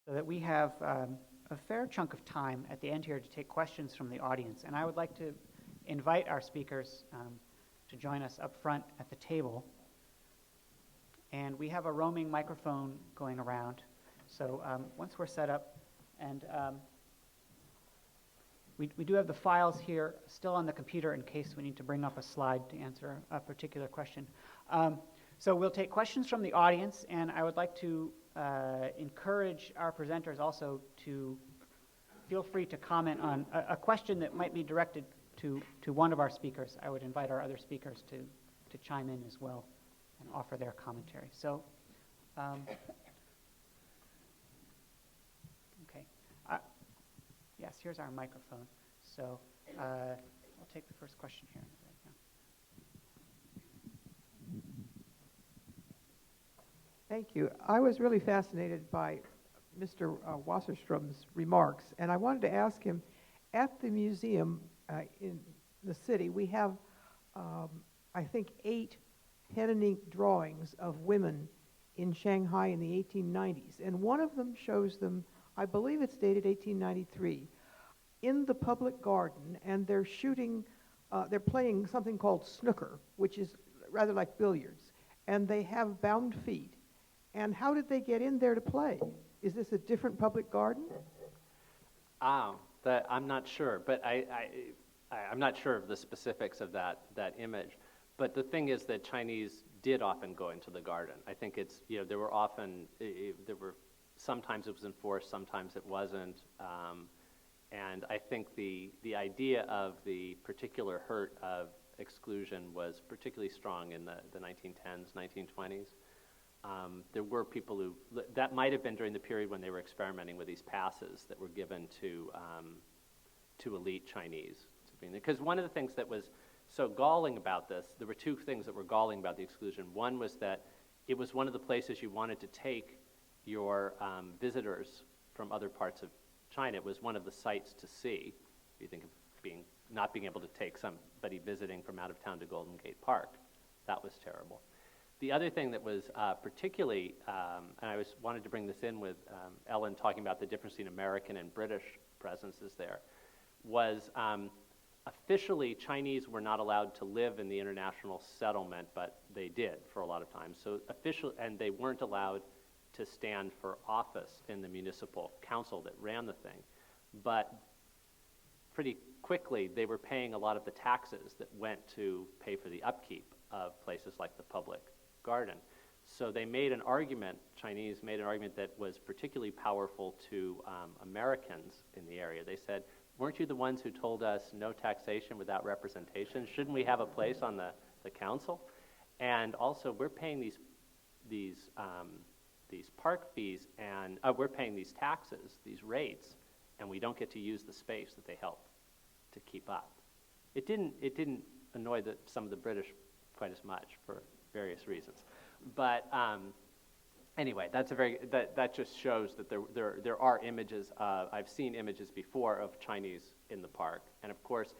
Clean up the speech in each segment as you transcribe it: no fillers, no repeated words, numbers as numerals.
so that we have a fair chunk of time at the end here to take questions from the audience. And I would like to invite our speakers to join us up front at the table. And we have a roaming microphone going around. So once we're set up, and we do have the files here still on the computer in case we need to bring up a slide to answer a particular question. So we'll take questions from the audience, and I would like to encourage our presenters also to feel free to comment on a question that might be directed to one of our speakers. I would invite our other speakers to chime in as well and offer their commentary. So, okay. Yes, here's our microphone. So I'll take the first question here. Thank you. I was really fascinated by Mr. Wasserstrom's remarks, and I wanted to ask him, at the museum in the city, we have, I think, 8 pen and ink drawings of women in Shanghai in the 1890s, and one of them shows them, I believe it's dated 1893, in the public garden, and they're shooting, they're playing something called snooker, which is rather like billiards, and they have bound feet. And how did they get in there to play? Is this a different public garden? I'm not sure, but I'm not sure of the specifics of that image. But the thing is that Chinese did often go into the garden. I think it's, there were often, sometimes it was enforced, sometimes it wasn't. And I think the idea of the particular hurt of exclusion was particularly strong in the 1910s, 1920s. There were people who, that might have been during the period when they were experimenting with these passes that were given to elite Chinese. Because one of the things that was so galling about this, there were 2 things that were galling about the exclusion. One was that it was one of the places you wanted to take your visitors from other parts of China. It was one of the sights to see. If you think of not being able to take somebody visiting from out of town to Golden Gate Park, that was terrible. The other thing that was particularly, and I wanted to bring this in with Ellen talking about the difference between American and British presences there, was officially Chinese were not allowed to live in the international settlement, but they did for a lot of times. So and they weren't allowed to stand for office in the municipal council that ran the thing. But pretty quickly, they were paying a lot of the taxes that went to pay for the upkeep of places like the public garden. So they made an argument, Chinese made an argument that was particularly powerful to Americans in the area. They said, weren't you the ones who told us no taxation without representation? Shouldn't we have a place on the council? And also, we're paying these park fees, and we're paying these taxes, these rates, and we don't get to use the space that they help to keep up. It didn't annoy some of the British quite as much for various reasons, but anyway, that just shows that there are images. I've seen images before of Chinese in the park, and of course,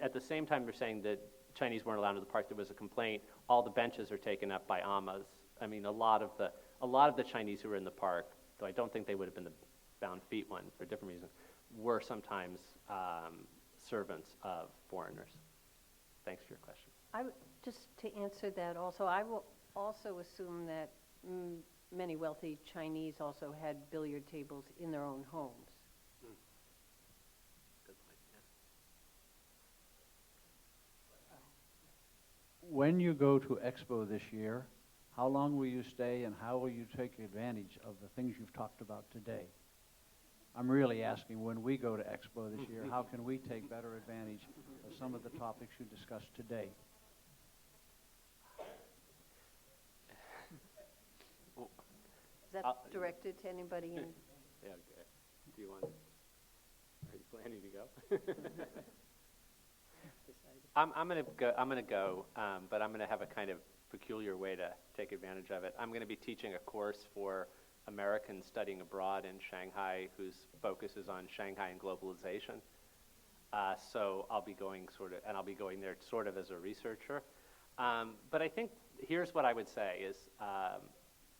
at the same time they're saying that Chinese weren't allowed into the park. There was a complaint. All the benches are taken up by amas. I mean, a lot of the Chinese who were in the park, though I don't think they would have been the bound feet one for different reasons, were sometimes servants of foreigners. Thanks for your question. Just to answer that also, I will also assume that many wealthy Chinese also had billiard tables in their own homes. Good point, yeah. When you go to Expo this year, how long will you stay and how will you take advantage of the things you've talked about today? I'm really asking, when we go to Expo this year, how can we take better advantage of some of the topics you discussed today? Is that directed to anybody in? Yeah, okay. Do you want? Are you planning to go? I'm going to go, but I'm going to have a kind of peculiar way to take advantage of it. I'm going to be teaching a course for Americans studying abroad in Shanghai whose focus is on Shanghai and globalization. So I'll be going there sort of as a researcher. But I think here's what I would say is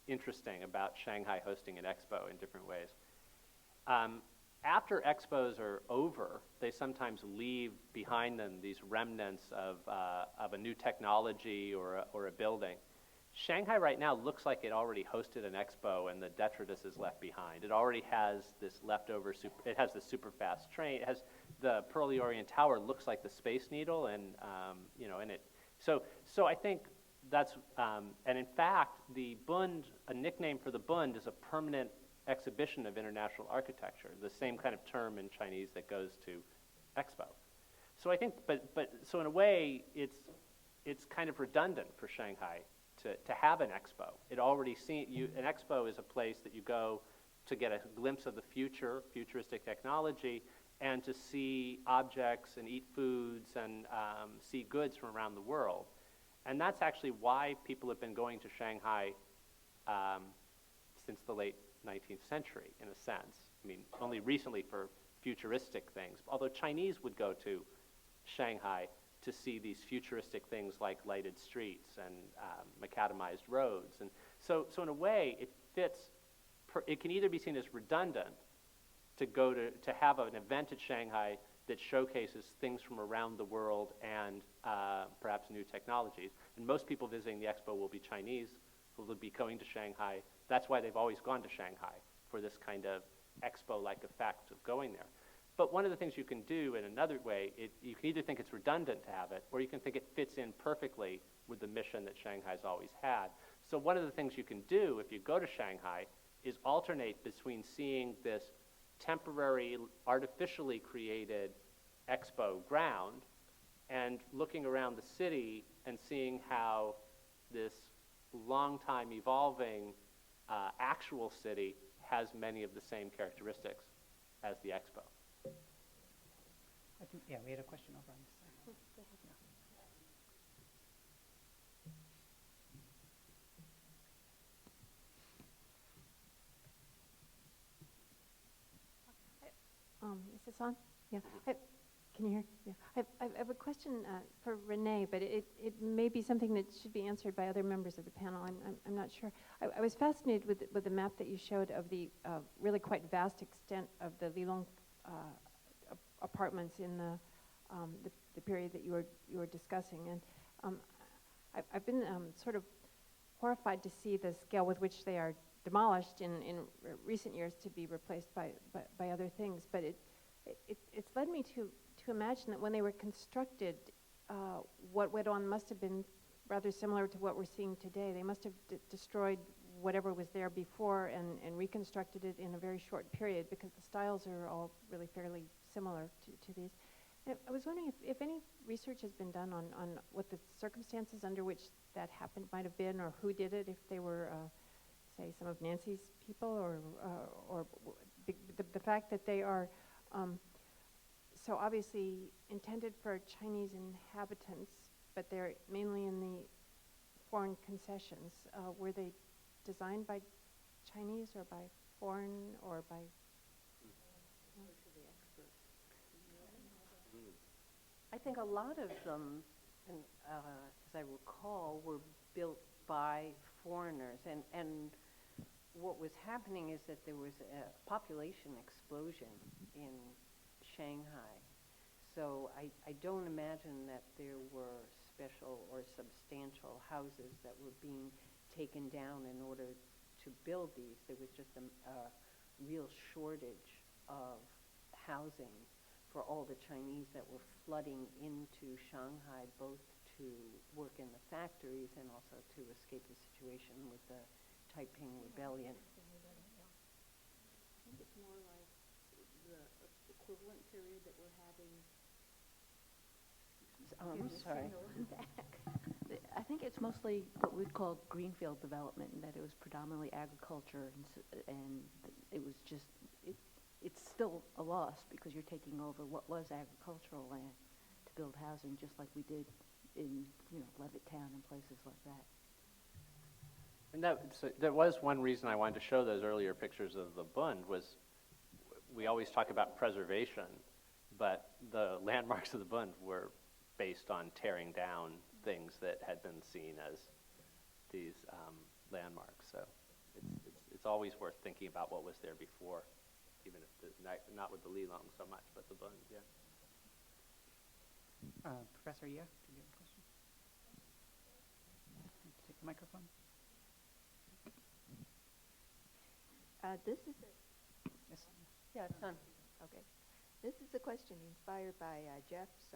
interesting about Shanghai hosting an expo in different ways. After expos are over, they sometimes leave behind them these remnants of a new technology or a building. Shanghai right now looks like it already hosted an expo and the detritus is left behind. It already has this leftover, it has the super fast train, it has the Pearly Orient Tower looks like the Space Needle, and and it. So I think that's, and in fact, the Bund, a nickname for the Bund is a permanent exhibition of international architecture, the same kind of term in Chinese that goes to expo. So I think, so in a way, it's kind of redundant for Shanghai to have an expo. It already an expo is a place that you go to get a glimpse of the future, futuristic technology, and to see objects and eat foods and see goods from around the world. And that's actually why people have been going to Shanghai since the late 19th century, in a sense. I mean, only recently for futuristic things, although Chinese would go to Shanghai to see these futuristic things like lighted streets and macadamized roads. And so in a way, it fits, it can either be seen as redundant to go to have an event at Shanghai that showcases things from around the world and perhaps new technologies. And most people visiting the expo will be Chinese, who will be going to Shanghai. That's why they've always gone to Shanghai, for this kind of expo-like effect of going there. But one of the things you can do in another way, you can either think it's redundant to have it, or you can think it fits in perfectly with the mission that Shanghai's always had. So one of the things you can do if you go to Shanghai is alternate between seeing this temporary, artificially created expo ground and looking around the city and seeing how this long time evolving actual city has many of the same characteristics as the expo. I think, yeah, we had a question over on this side. Is this on? Yeah. Can you hear? Yeah. I have a question for Renee, but it may be something that should be answered by other members of the panel. I'm not sure. I was fascinated with the map that you showed of the really quite vast extent of the Lilong apartments in the period that you were discussing, and I've been sort of horrified to see the scale with which they are demolished in recent years to be replaced by other things. But it's led me to imagine that when they were constructed, what went on must have been rather similar to what we're seeing today. They must have destroyed whatever was there before and reconstructed it in a very short period, because the styles are all really fairly similar to these. And I was wondering if any research has been done on what the circumstances under which that happened might have been, or who did it, if they were, say, some of Nancy's people, or the fact that they are so obviously intended for Chinese inhabitants, but they're mainly in the foreign concessions. Were they designed by Chinese or by foreign or by? I think a lot of them, and, as I recall, were built by foreigners. And what was happening is that there was a population explosion in Shanghai. So I don't imagine that there were special or substantial houses that were being taken down in order to build these. There was just a real shortage of housing for all the Chinese that were flooding into Shanghai, both to work in the factories and also to escape the situation with the Taiping Rebellion. I think it's more like the equivalent period that we're having. I'm sorry. I think it's mostly what we'd call greenfield development, and that it was predominantly agriculture, and it was just, it's still a loss because you're taking over what was agricultural land to build housing, just like we did in, Levittown and places like that. And that was one reason I wanted to show those earlier pictures of the Bund, was we always talk about preservation, but the landmarks of the Bund were based on tearing down things that had been seen as these landmarks. So it's always worth thinking about what was there before even if not with the Lilong so much, but the Bund, yeah. Professor Yeh, do you have a question? Take the microphone. This is Yes. Yeah, it's on. okay. This is a question inspired by Jeff's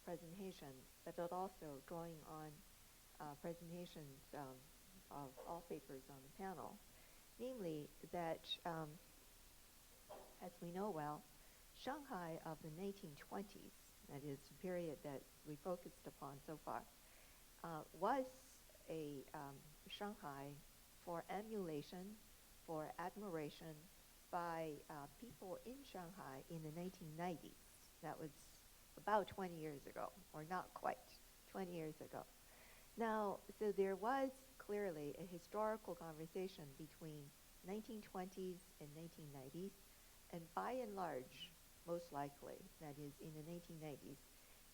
presentation, but it also drawing on presentations of all papers on the panel, namely that, as we know well, Shanghai of the 1920s, that is the period that we focused upon so far, was a Shanghai for emulation, for admiration by people in Shanghai in the 1990s. That was about 20 years ago, or not quite 20 years ago. Now, so there was clearly a historical conversation between 1920s and 1990s, and by and large, most likely, that is in the 1990s,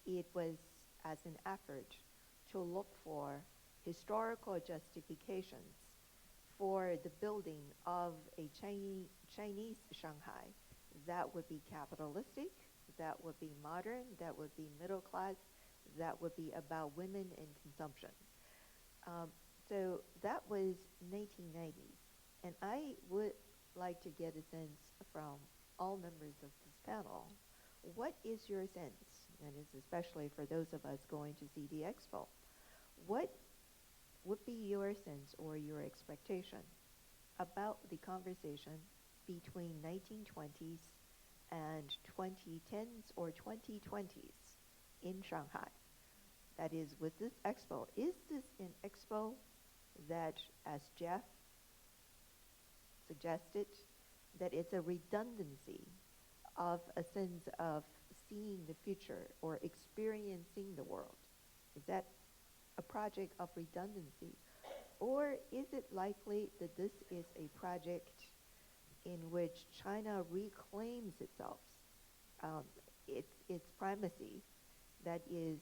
it was as an effort to look for historical justifications for the building of a Chinese Shanghai that would be capitalistic, that would be modern, that would be middle class, that would be about women and consumption. So that was 1990s. And I would like to get a sense from all members of this panel, what is your sense, and it's especially for those of us going to see the expo, what would be your sense or your expectation about the conversation between 1920s and 2010s or 2020s in Shanghai? That is, with this expo, is this an expo that, as Jeff suggested, that it's a redundancy of a sense of seeing the future or experiencing the world? Is that a project of redundancy? Or is it likely that this is a project in which China reclaims itself, its primacy, that is,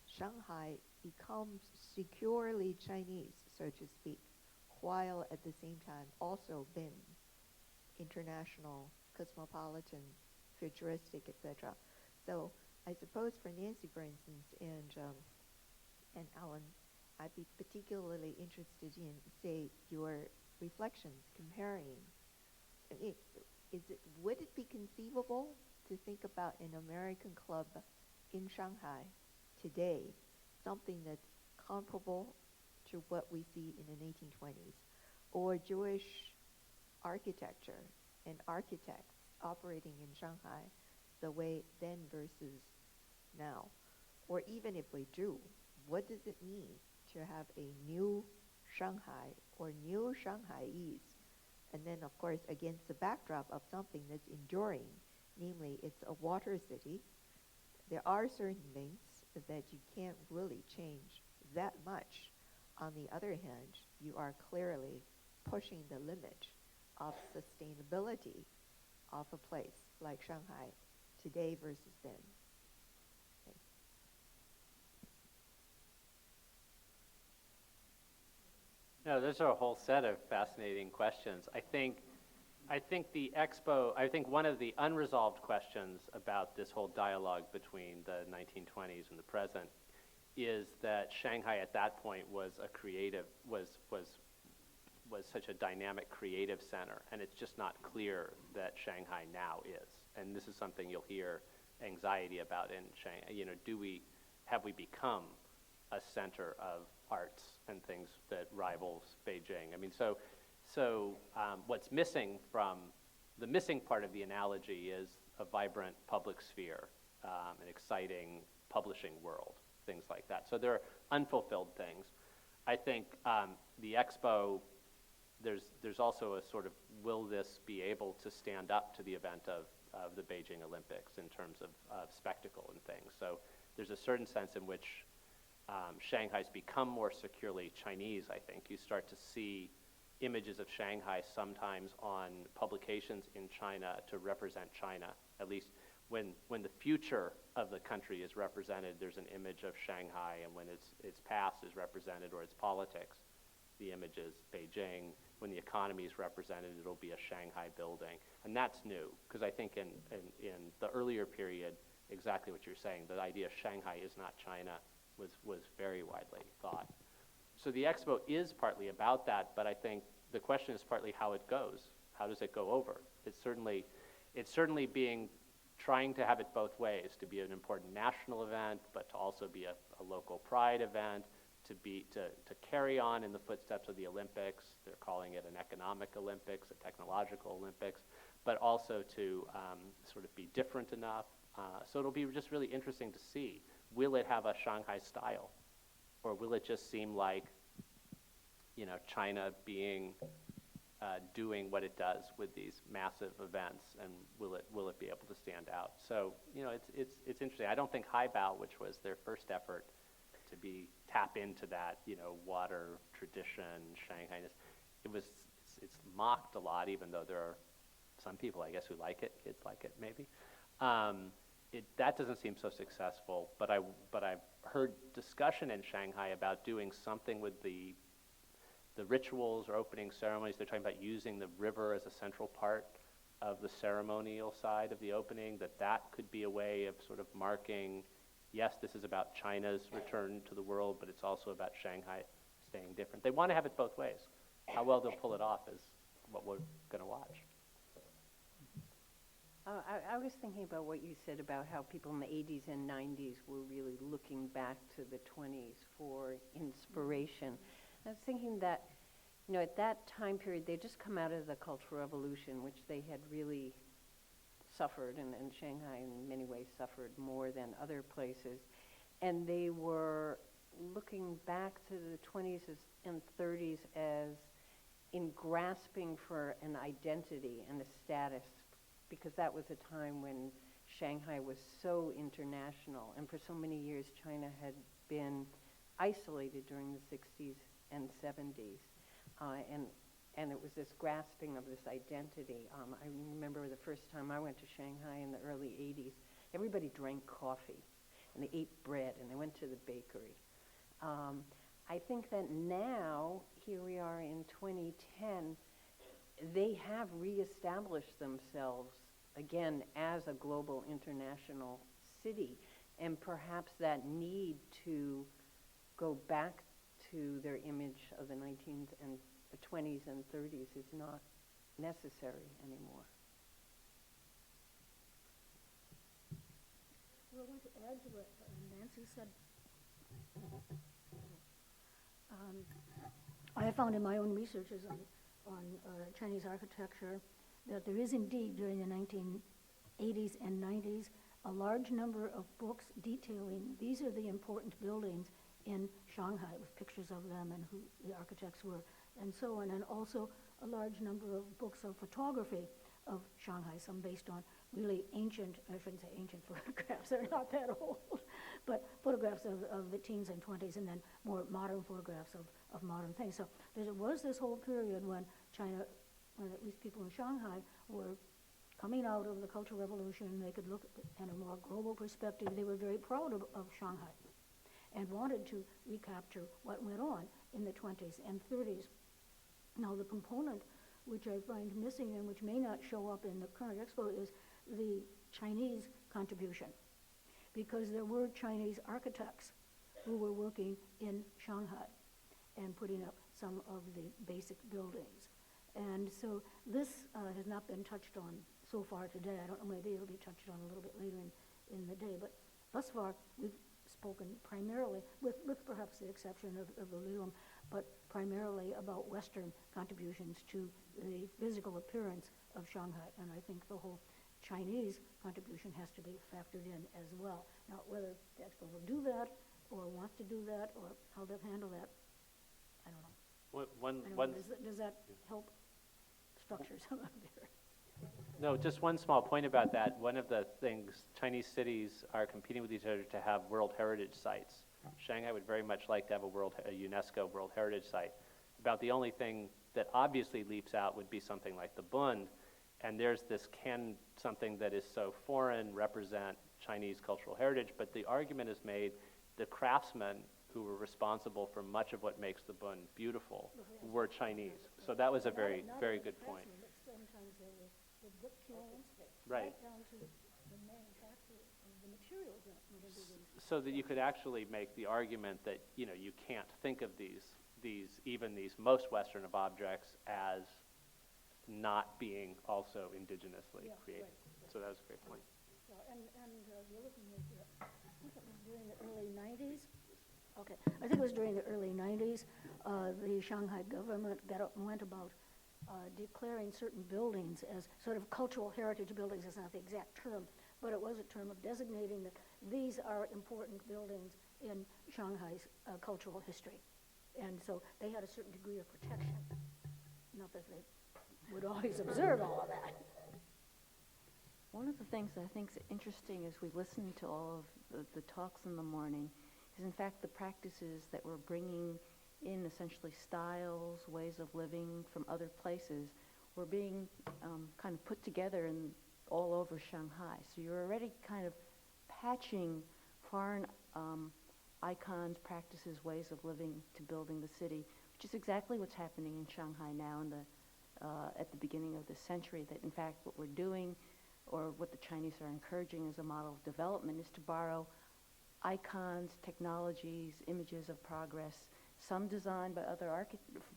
Shanghai becomes securely Chinese, so to speak, while at the same time also being international, cosmopolitan, futuristic, etc. So I suppose for Nancy, for instance, and Alan, I'd be particularly interested in, say, your reflections comparing. Would it be conceivable to think about an American club in Shanghai today, something that's comparable to what we see in the 1920s, or Jewish architecture and architects operating in Shanghai the way then versus now? Or even if we do, what does it mean to have a new Shanghai or new Shanghaiese? And then, of course, against the backdrop of something that's enduring, namely it's a water city, there are certain things that you can't really change that much. On the other hand, you are clearly pushing the limit of sustainability of a place like Shanghai today versus then. Okay. No, those are a whole set of fascinating questions. I think the expo, I think one of the unresolved questions about this whole dialogue between the 1920s and the present is that Shanghai at that point was a creative, was such a dynamic creative center, and it's just not clear that Shanghai now is. And this is something you'll hear anxiety about in Shanghai. You know, have we become a center of arts and things that rivals Beijing? I mean, so what's missing from the missing part of the analogy is a vibrant public sphere, an exciting publishing world, things like that. So there are unfulfilled things. I think the expo, there's also a sort of, will this be able to stand up to the event of the Beijing Olympics in terms of spectacle and things? So there's a certain sense in which Shanghai's become more securely Chinese, I think. You start to see images of Shanghai sometimes on publications in China to represent China. At least when the future of the country is represented, there's an image of Shanghai, and when its past is represented or its politics, the image is Beijing. When the economy is represented, it'll be a Shanghai building. And that's new, because I think in the earlier period, exactly what you're saying, the idea of Shanghai is not China was very widely thought. So the expo is partly about that, but I think the question is partly how it goes. How does it go over? It's certainly trying to have it both ways, to be an important national event, but to also be a local pride event, to carry on in the footsteps of the Olympics. They're calling it an economic Olympics, a technological Olympics, but also to sort of be different enough. So it'll be just really interesting to see, will it have a Shanghai style? Or will it just seem like, China doing what it does with these massive events, and will it be able to stand out? So, it's interesting. I don't think Haibao, which was their first effort to tap into that, water tradition, Shanghai-ness, it's mocked a lot, even though there are some people, I guess, who like it. Kids like it, maybe. That doesn't seem so successful, but I've heard discussion in Shanghai about doing something with the rituals or opening ceremonies. They're talking about using the river as a central part of the ceremonial side of the opening, that could be a way of sort of marking, yes, this is about China's return to the world, but it's also about Shanghai staying different. They want to have it both ways. How well they'll pull it off is what we're going to watch. I was thinking about what you said about how people in the 80s and 90s were really looking back to the 20s for inspiration. I was thinking that, at that time period, they'd just come out of the Cultural Revolution, which they had really suffered, and Shanghai in many ways suffered more than other places. And they were looking back to the 20s and 30s as in grasping for an identity and a status, because that was a time when Shanghai was so international, and for so many years China had been isolated during the 60s and 70s, and it was this grasping of this identity. I remember the first time I went to Shanghai in the early 80s, everybody drank coffee, and they ate bread, and they went to the bakery. I think that now, here we are in 2010, they have reestablished themselves again as a global international city, and perhaps that need to go back to their image of the 19th and the 20s and 30s is not necessary anymore. Well, I want to add to what Nancy said. I have found in my own researches on Chinese architecture that there is indeed, during the 1980s and 90s, a large number of books detailing these are the important buildings in Shanghai, with pictures of them and who the architects were and so on, and also a large number of books of photography of Shanghai, some based on really ancient, I shouldn't say ancient photographs, they're not that old, but photographs of the teens and 20s, and then more modern photographs of modern things. So there was this whole period when China, when at least people in Shanghai were coming out of the Cultural Revolution, they could look at a more global perspective. They were very proud of Shanghai and wanted to recapture what went on in the 20s and 30s. Now, the component which I find missing and which may not show up in the current expo is the Chinese contribution, because there were Chinese architects who were working in Shanghai and putting up some of the basic buildings. And so this has not been touched on so far today. I don't know, maybe it'll be touched on a little bit later in the day, but thus far we've spoken primarily, with perhaps the exception of the Lium, but primarily about Western contributions to the physical appearance of Shanghai. And I think the whole Chinese contribution has to be factored in as well. Now, whether the expo will do that, or wants to do that, or how they'll handle that, I don't know. Does that help structure some of their... No, just one small point about that. One of the things, Chinese cities are competing with each other to have World Heritage sites. Shanghai would very much like to have a UNESCO World Heritage site. About the only thing that obviously leaps out would be something like the Bund, and there's this, can something that is so foreign represent Chinese cultural heritage? But the argument is made, the craftsmen who were responsible for much of what makes the Bund beautiful, were Chinese. So that was a very, very good point. Sometimes there were brick kilns, Right. down to the manufacture of the materials that were going to be used. So that you could actually make the argument that, you know, you can't think of these most Western of objects as not being also indigenously created. Right. So that was a great point. And you're looking at, I think it was during the early 90s. Okay, I think it was during the early 90s. The Shanghai government went about declaring certain buildings as sort of cultural heritage buildings. It's not the exact term, but it was a term of designating that these are important buildings in Shanghai's cultural history. And so they had a certain degree of protection. Not that they would always observe all of that. One of the things that I think is interesting as we listen to all of the talks in the morning is, in fact, the practices that we're bringing in, essentially styles, ways of living from other places, were being kind of put together in all over Shanghai. So you're already kind of patching foreign icons, practices, ways of living to building the city, which is exactly what's happening in Shanghai now in at the beginning of this century, that in fact what we're doing, or what the Chinese are encouraging as a model of development, is to borrow icons, technologies, images of progress, some designed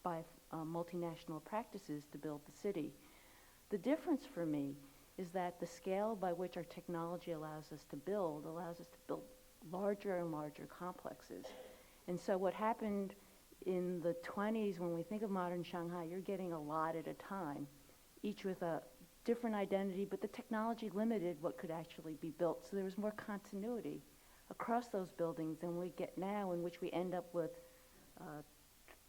by multinational practices to build the city. The difference for me is that the scale by which our technology allows us to build larger and larger complexes. And so what happened in the 20s, when we think of modern Shanghai, you're getting a lot at a time, each with a different identity, but the technology limited what could actually be built. So there was more continuity across those buildings than we get now, in which we end up with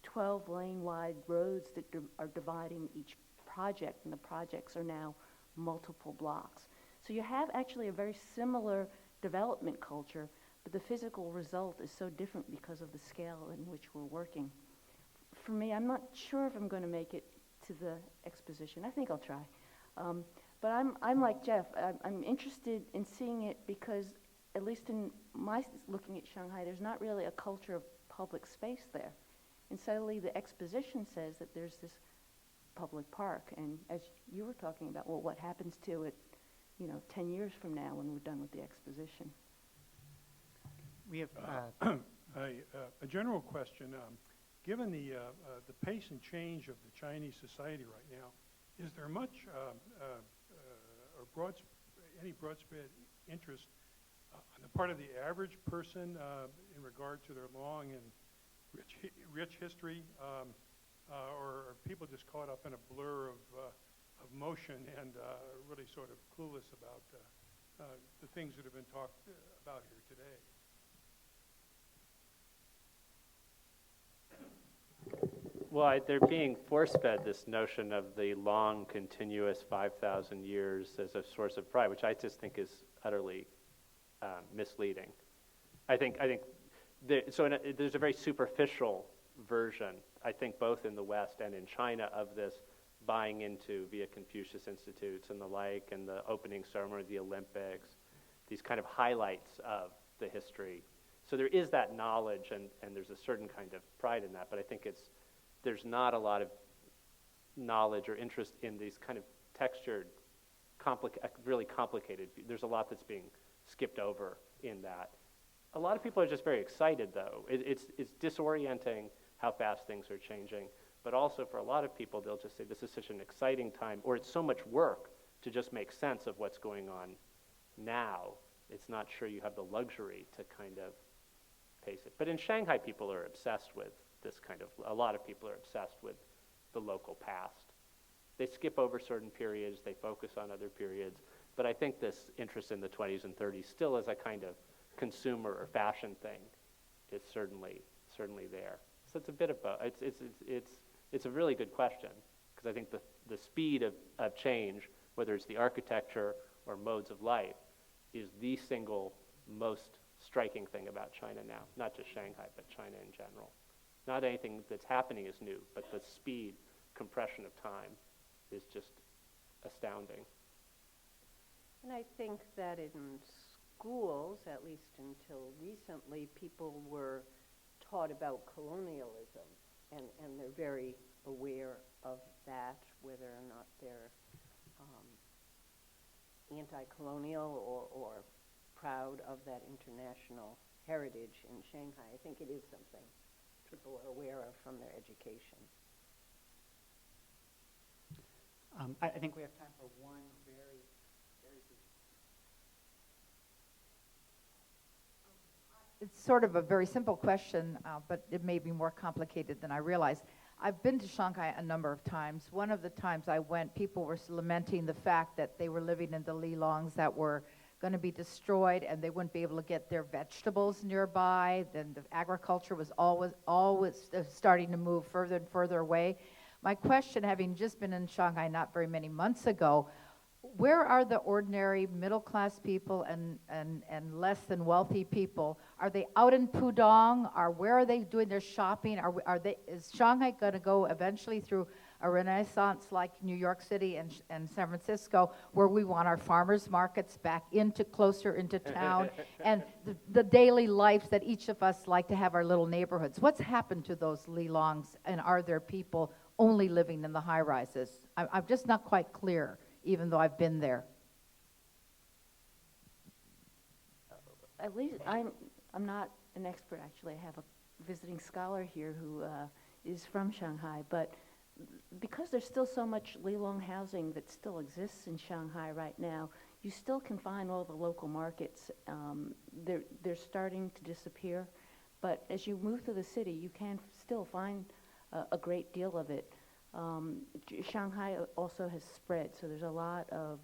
12 lane-wide roads that are dividing each project, and the projects are now multiple blocks. So you have actually a very similar development culture, but the physical result is so different because of the scale in which we're working. For me, I'm not sure if I'm going to make it to the exposition. I think I'll try. But I'm like Jeff. I'm interested in seeing it because, at least in my looking at Shanghai, there's not really a culture of public space there. And suddenly the exposition says that there's this public park. And as you were talking about, well, what happens to it, 10 years from now when we're done with the exposition? We have, a general question. Given the pace and change of the Chinese society right now, is there much or any broad-spread interest on the part of the average person in regard to their long and rich history, or are people just caught up in a blur of motion and really sort of clueless about the things that have been talked about here today? Well, they're being force-fed this notion of the long, continuous 5,000 years as a source of pride, which I just think is utterly misleading. I think there's a very superficial version, I think, both in the West and in China, of this buying into via Confucius Institutes and the like, and the opening ceremony of the Olympics, these kind of highlights of the history. So there is that knowledge, and there's a certain kind of pride in that, but I think there's not a lot of knowledge or interest in these kind of textured, really complicated. There's a lot that's being skipped over in that. A lot of people are just very excited, though. It's disorienting how fast things are changing, but also for a lot of people, they'll just say, this is such an exciting time, or it's so much work to just make sense of what's going on now. It's not sure you have the luxury to kind of pace it. But in Shanghai, people are obsessed with this a lot of people are obsessed with the local past. They skip over certain periods, they focus on other periods, but I think this interest in the 20s and 30s still as a kind of consumer or fashion thing is certainly there. So it's a bit of both. It's a really good question, because I think the speed of change, whether it's the architecture or modes of life, is the single most striking thing about China now, not just Shanghai, but China in general. Not anything that's happening is new, but the speed, compression of time is just astounding. And I think that in schools, at least until recently, people were taught about colonialism, and they're very aware of that, whether or not they're anti-colonial or proud of that international heritage in Shanghai. I think it is something people are aware of from their education. I think we have time for one very, very brief. It's sort of a very simple question, but it may be more complicated than I realized. I've been to Shanghai a number of times. One of the times I went, people were lamenting the fact that they were living in the lilongs that were going to be destroyed, and they wouldn't be able to get their vegetables nearby. Then the agriculture was always starting to move further and further away. My question, having just been in Shanghai not very many months ago, where are the ordinary middle-class people and less than wealthy people? Are they out in Pudong? Where are they doing their shopping? Is Shanghai going to go eventually through a renaissance like New York City and San Francisco, where we want our farmers markets back closer into town, and the daily life that each of us like to have our little neighborhoods? What's happened to those lilongs, and are there people only living in the high-rises? I'm just not quite clear, even though I've been there. At least I'm not an expert, actually. I have a visiting scholar here who is from Shanghai, but because there's still so much lilong housing that still exists in Shanghai right now, you still can find all the local markets. They're starting to disappear, but as you move through the city, you can still find a great deal of it. Shanghai also has spread, so there's a lot of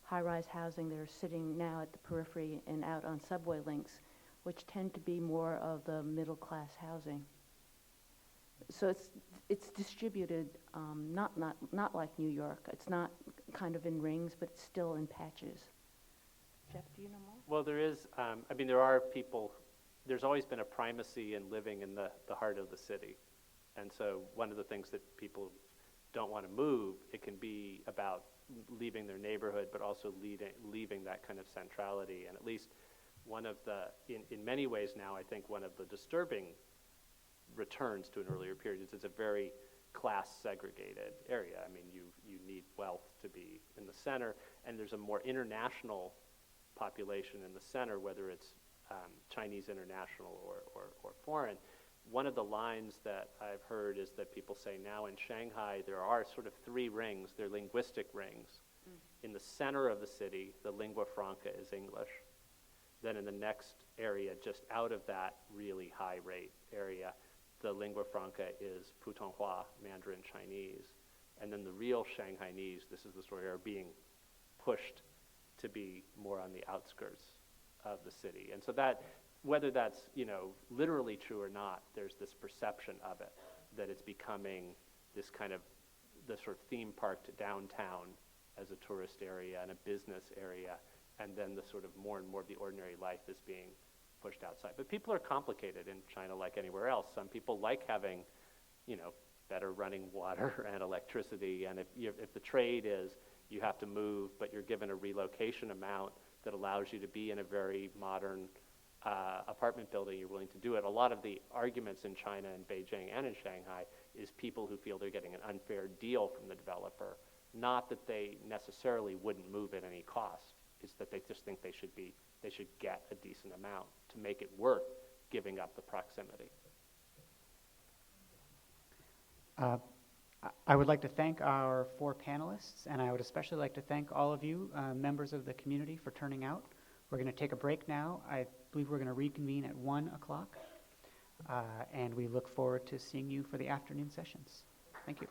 high-rise housing that are sitting now at the periphery and out on subway links, which tend to be more of the middle-class housing. So it's distributed, not like New York. It's not kind of in rings, but it's still in patches. Jeff, do you know more? Well, there is, there are people, there's always been a primacy in living in the heart of the city. And so one of the things that people don't want to move, it can be about leaving their neighborhood, but also leaving that kind of centrality. And at least one of the, in many ways now, I think one of the disturbing returns to an earlier period is it's a very class segregated area. I mean, you need wealth to be in the center, and there's a more international population in the center, whether it's Chinese international or foreign. One of the lines that I've heard is that people say now in Shanghai there are sort of three rings, they're linguistic rings. In the center of the city, the lingua franca is English. Then in the next area, just out of that really high rate area, the lingua franca is Putonghua, Mandarin Chinese. And then the real Shanghainese, this is the story, are being pushed to be more on the outskirts of the city. And so that, whether that's, literally true or not, there's this perception of it, that it's becoming this kind of, the sort of theme park to downtown as a tourist area and a business area, and then the sort of more and more of the ordinary life is being pushed outside. But people are complicated in China like anywhere else. Some people like having, better running water and electricity, and if the trade is you have to move, but you're given a relocation amount that allows you to be in a very modern apartment building, you're willing to do it. A lot of the arguments in China and Beijing and in Shanghai is people who feel they're getting an unfair deal from the developer, not that they necessarily wouldn't move at any cost. It's that they just think they should get a decent amount to make it worth giving up the proximity. I would like to thank our four panelists, and I would especially like to thank all of you, members of the community, for turning out. We're going to take a break now. I believe we're going to reconvene at 1 o'clock, and we look forward to seeing you for the afternoon sessions. Thank you.